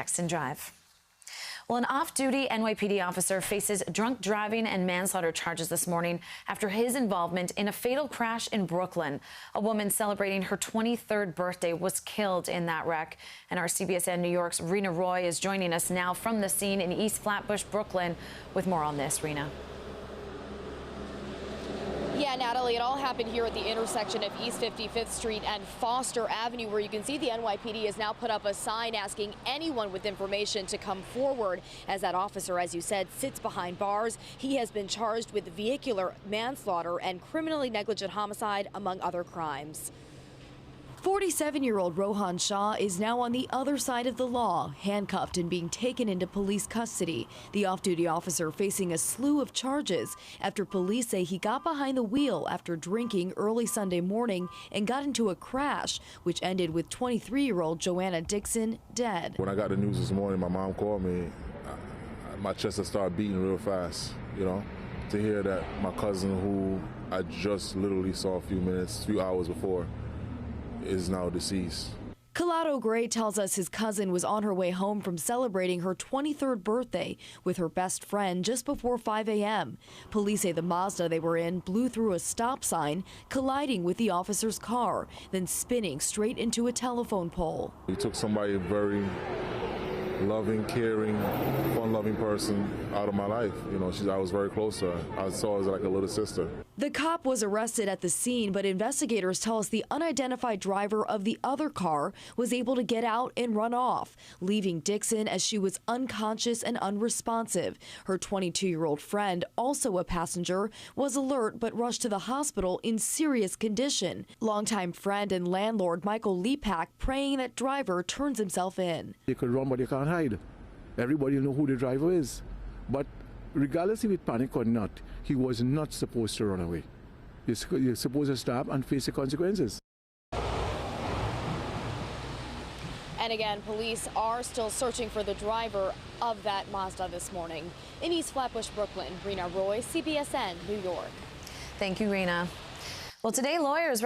Jackson Drive. Well, an off-duty NYPD officer faces drunk driving and manslaughter charges this morning after his involvement in a fatal crash in Brooklyn. A woman celebrating her 23rd birthday was killed in that wreck. And our CBSN New York's Reena Roy is joining us now from the scene in East Flatbush, Brooklyn, with more on this. Reena. Yeah, Natalie, it all happened here at the intersection of East 55th Street and Foster Avenue, where you can see the NYPD has now put up a sign asking anyone with information to come forward. As that officer, as you said, sits behind bars, he has been charged with vehicular manslaughter and criminally negligent homicide, among other crimes. 47-year-old Rohan Shah is now on the other side of the law, handcuffed and being taken into police custody. The off-duty officer facing a slew of charges after police say he got behind the wheel after drinking early Sunday morning and got into a crash, which ended with 23-year-old Joanna Dixon dead. When I got the news this morning, my mom called me. My chest had started beating real fast, to hear that my cousin, who I just literally saw a few hours before, is now deceased. Collado Gray tells us his cousin was on her way home from celebrating her 23rd birthday with her best friend just before 5 a.m. Police say the Mazda they were in blew through a stop sign, colliding with the officer's car, then spinning straight into a telephone pole. He took somebody very loving, caring, fun-loving person out of my life. I was very close to her. I saw her as like a little sister. The cop was arrested at the scene, but investigators tell us the unidentified driver of the other car was able to get out and run off, leaving Dixon as she was unconscious and unresponsive. Her 22-year-old friend, also a passenger, was alert but rushed to the hospital in serious condition. Longtime friend and landlord Michael Lepak praying that driver turns himself in. You could run, but you can't hide. Everybody will know who the driver is. But regardless if it panic or not, he was not supposed to run away. You're supposed to stop and face the consequences. And again, police are still searching for the driver of that Mazda this morning. In East Flatbush, Brooklyn, Reena Roy, CBSN, New York. Thank you, Reena. Well, today lawyers